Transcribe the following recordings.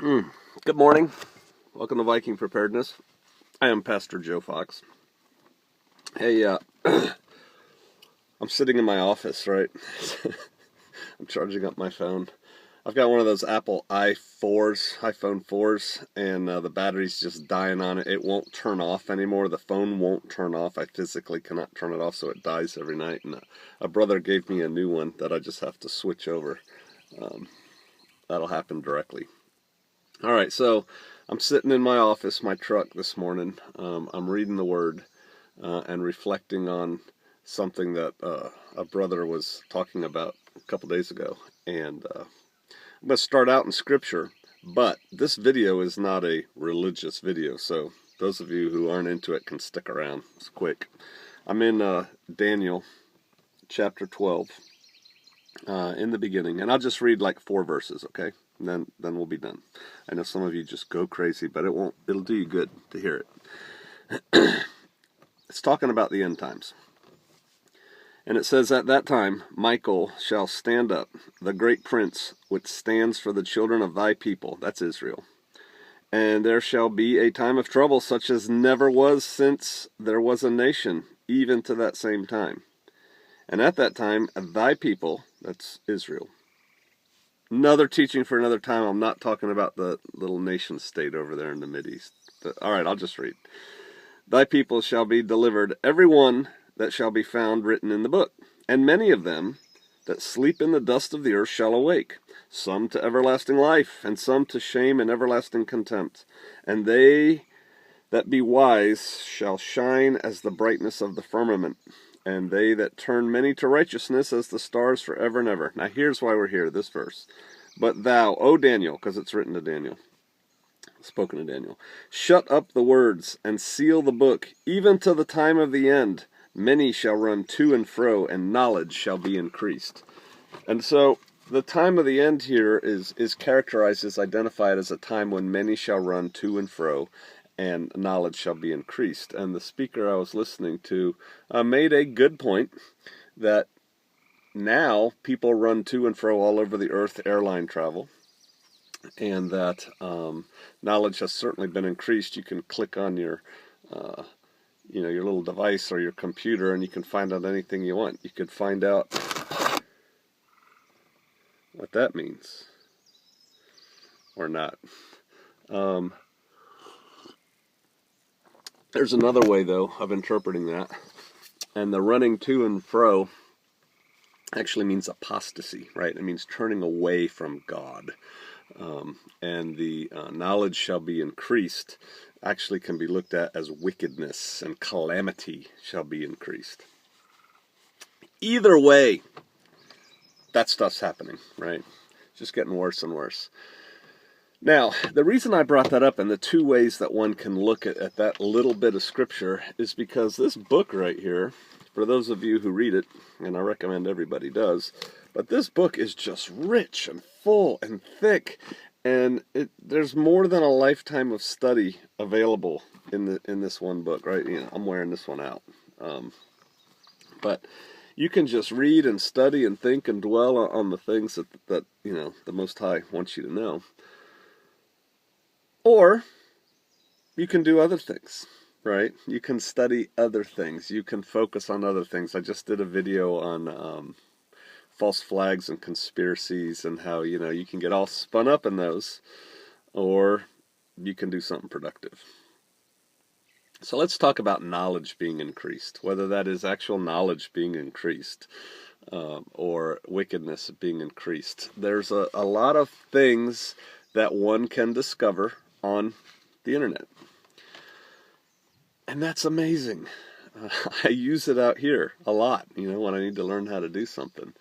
Good morning. Welcome to Viking Preparedness. I am Pastor Joe Fox. Hey, I'm sitting in my office, right? I'm charging up my phone. I've got one of those Apple iPhone 4s, and the battery's just dying on it. It won't turn off anymore. The phone won't turn off. I physically cannot turn it off, so it dies every night. And a brother gave me a new one that I just have to switch over. That'll happen directly. All right, so I'm sitting in my office, my truck this morning. I'm reading the Word and reflecting on something that a brother was talking about a couple days ago. And I'm going to start out in Scripture, but this video is not a religious video, so those of you who aren't into it can stick around. It's quick. I'm in Daniel chapter 12 in the beginning, and I'll just read like 4 verses, okay? And then we'll be done. I know some of you just go crazy, but it'll do you good to hear it. It's talking about the end times. And it says, "At that time, Michael shall stand up, the great prince, which stands for the children of thy people," that's Israel. "And there shall be a time of trouble, such as never was since there was a nation, even to that same time. And at that time, thy people," that's Israel. Another teaching for another time. I'm not talking about the little nation state over there in the Mideast. All right, I'll just read. "Thy people shall be delivered, every one that shall be found written in the book. And many of them that sleep in the dust of the earth shall awake, some to everlasting life, and some to shame and everlasting contempt. And they that be wise shall shine as the brightness of the firmament, and they that turn many to righteousness as the stars forever and ever." Now here's why we're here, this verse. "But thou, O Daniel," because it's written to Daniel, spoken to Daniel, "shut up the words and seal the book, even to the time of the end. Many shall run to and fro, and knowledge shall be increased." And so the time of the end here is characterized, is identified as a time when many shall run to and fro, and knowledge shall be increased. And the speaker I was listening to made a good point that now people run to and fro all over the earth, airline travel, and that knowledge has certainly been increased. You can click on your your little device or your computer, and you can find out anything you want. You could find out what that means or not. There's another way, though, of interpreting that. And the running to and fro actually means apostasy, right? It means turning away from God. And the knowledge shall be increased actually can be looked at as wickedness, and calamity shall be increased. Either way, that stuff's happening, right? Just getting worse and worse. Now, the reason I brought that up, and the 2 ways that one can look at that little bit of Scripture, is because this book right here, for those of you who read it, and I recommend everybody does, but this book is just rich and full and thick, and there's more than a lifetime of study available in this one book, right? I'm wearing this one out. But you can just read and study and think and dwell on the things that the Most High wants you to know. Or you can do other things, right? You can study other things. You can focus on other things. I just did a video on false flags and conspiracies, and how you can get all spun up in those, or you can do something productive. So let's talk about knowledge being increased, whether that is actual knowledge being increased or wickedness being increased. There's a lot of things that one can discover on the internet, and that's amazing. I use it out here a lot, when I need to learn how to do something.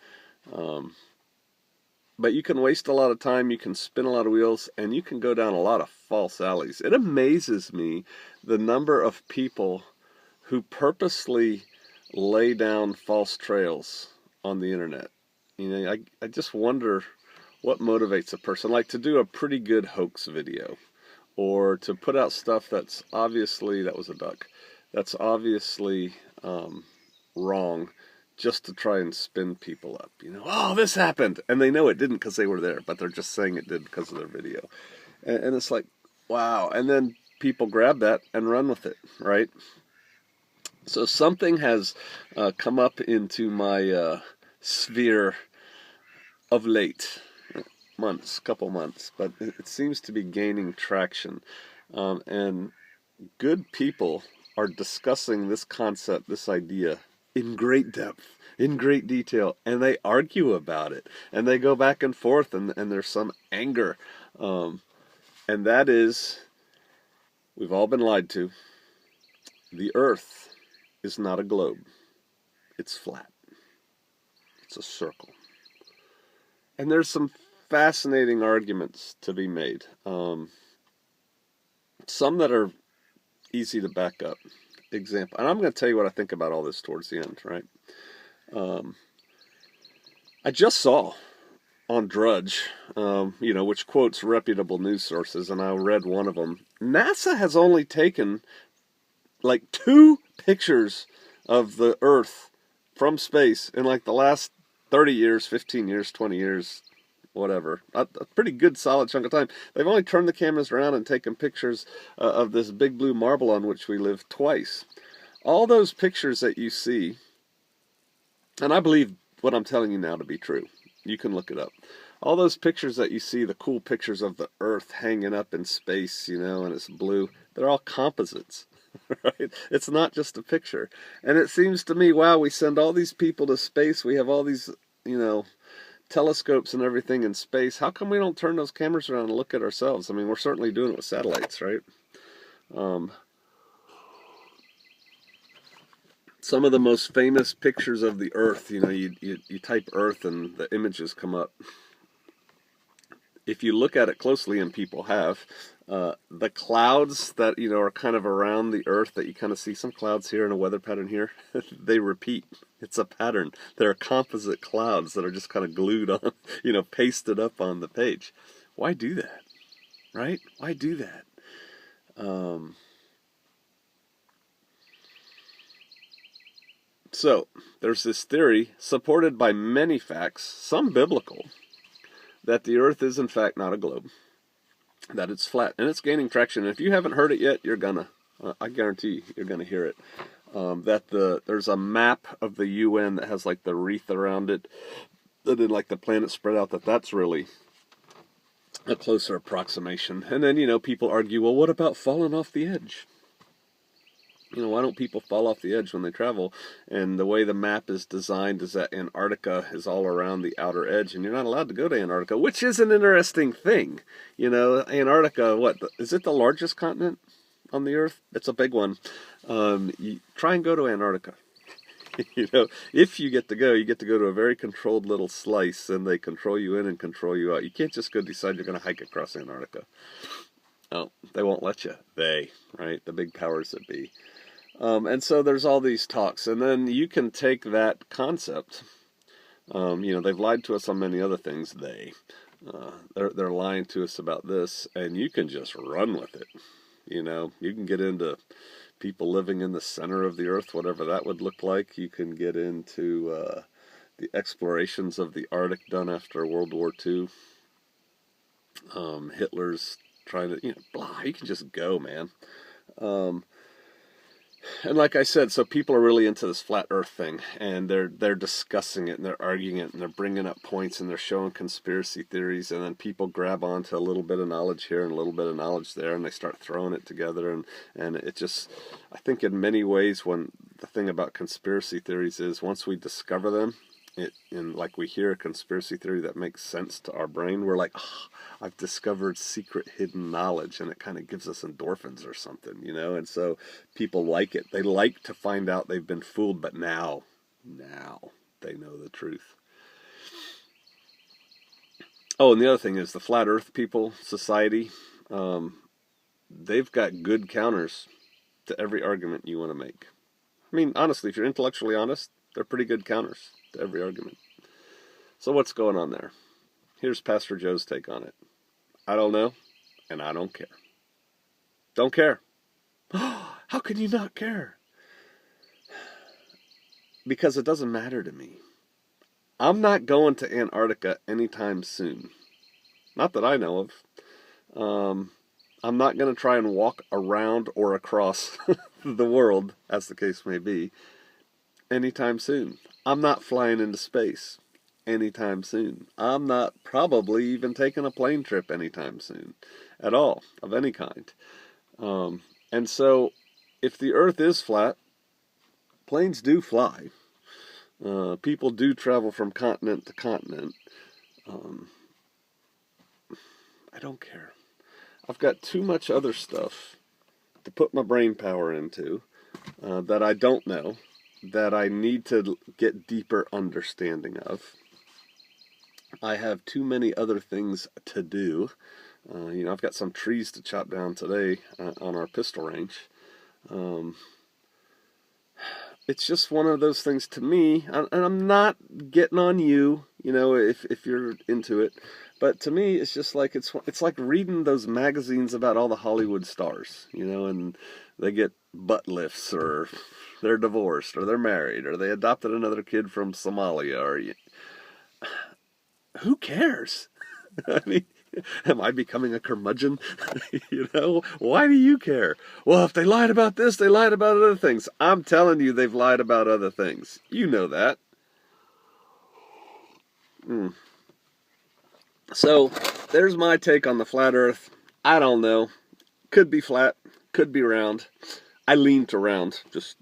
But you can waste a lot of time, you can spin a lot of wheels, and you can go down a lot of false alleys. It amazes me the number of people who purposely lay down false trails on the internet. I just wonder what motivates a person, like to do a pretty good hoax video, or to put out stuff that's obviously, that was a duck, that's obviously wrong, just to try and spin people up. Oh, this happened, and they know it didn't because they were there, but they're just saying it did because of their video. And it's like, wow. And then people grab that and run with it, right? So something has come up into my sphere of late, couple months, but it seems to be gaining traction. And good people are discussing this concept, this idea, in great depth, in great detail, and they argue about it, and they go back and forth, and there's some anger. And that is, we've all been lied to. The earth is not a globe. It's flat. It's a circle. And there's some fascinating arguments to be made. Some that are easy to back up. Example, and I'm going to tell you what I think about all this towards the end, right? I just saw on Drudge, which quotes reputable news sources, and I read one of them. NASA has only taken like 2 pictures of the Earth from space in like the last 30 years, 15 years, 20 years, whatever. A pretty good solid chunk of time. They've only turned the cameras around and taken pictures of this big blue marble on which we live twice. All those pictures that you see, and I believe what I'm telling you now to be true. You can look it up. All those pictures that you see, the cool pictures of the Earth hanging up in space, and it's blue, they're all composites. Right? It's not just a picture. And it seems to me, wow, we send all these people to space. We have all these, telescopes and everything in space. How come we don't turn those cameras around and look at ourselves? I mean, we're certainly doing it with satellites, right? Some of the most famous pictures of the Earth, you type Earth and the images come up. If you look at it closely, and people have, the clouds that, are kind of around the Earth, that you kind of see some clouds here and a weather pattern here, they repeat. It's a pattern. They're composite clouds that are just kind of glued on, pasted up on the page. Why do that? Right? Why do that? So, there's this theory, supported by many facts, some biblical, that the Earth is in fact not a globe, that it's flat, and it's gaining traction. And if you haven't heard it yet, you're gonna, I guarantee you're gonna hear it. There's a map of the UN that has like the wreath around it, that in like the planet spread out, that's really a closer approximation. And then, people argue, well, what about falling off the edge? Why don't people fall off the edge when they travel? And the way the map is designed is that Antarctica is all around the outer edge, and you're not allowed to go to Antarctica, which is an interesting thing. Antarctica, is it the largest continent on the Earth? It's a big one. You try and go to Antarctica. If you get to go, you get to go to a very controlled little slice, and they control you in and control you out. You can't just go decide you're going to hike across Antarctica. Oh, they won't let you. Right? The big powers that be. And so there's all these talks, and then you can take that concept. They've lied to us on many other things. They're lying to us about this, and you can just run with it. You can get into people living in the center of the Earth, whatever that would look like. You can get into the explorations of the Arctic done after World War II. Hitler's trying to, blah. You can just go, man. And like I said, so people are really into this flat Earth thing, and they're discussing it, and they're arguing it, and they're bringing up points, and they're showing conspiracy theories, and then people grab onto a little bit of knowledge here and a little bit of knowledge there, and they start throwing it together, and it just, I think in many ways, when the thing about conspiracy theories is, once we discover them, and like we hear a conspiracy theory that makes sense to our brain, we're like, oh, I've discovered secret hidden knowledge, and it kind of gives us endorphins or something, and so people like it. They like to find out they've been fooled, but now they know the truth. Oh, and the other thing is the Flat Earth people society, they've got good counters to every argument you want to make. I mean, honestly, if you're intellectually honest, they're pretty good counters to every argument. So what's going on there? Here's Pastor Joe's take on it. I don't know, and I don't care. Don't care. How can you not care? Because it doesn't matter to me. I'm not going to Antarctica anytime soon. Not that I know of. I'm not going to try and walk around or across the world, as the case may be, anytime soon. I'm not flying into space anytime soon. I'm not probably even taking a plane trip anytime soon at all, of any kind. And so, if the Earth is flat, planes do fly. People do travel from continent to continent. I don't care. I've got too much other stuff to put my brain power into that I don't know, that I need to get deeper understanding of. I have too many other things to do. I've got some trees to chop down today on our pistol range. It's just one of those things to me, and I'm not getting on you, if you're into it, but to me, it's just like, it's like reading those magazines about all the Hollywood stars, and they get butt lifts, or they're divorced, or they're married, or they adopted another kid from Somalia, or who cares? I mean, am I becoming a curmudgeon? Why do you care? Well, if they lied about this, they lied about other things. I'm telling you, they've lied about other things. You know that. So, there's my take on the flat Earth. I don't know. Could be flat, could be round. I lean to round, just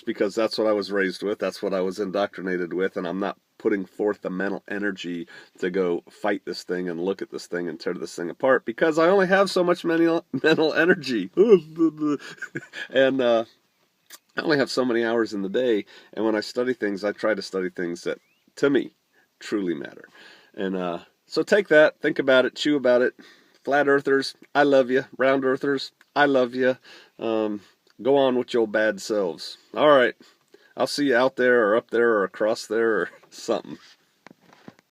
because that's what I was raised with, that's what I was indoctrinated with, and I'm not putting forth the mental energy to go fight this thing and look at this thing and tear this thing apart, because I only have so much mental energy. And I only have so many hours in the day, and when I study things, I try to study things that, to me, truly matter. And so take that, think about it, chew about it. Flat earthers, I love you. Round earthers, I love you. Go on with your bad selves. All right. I'll see you out there or up there or across there or something.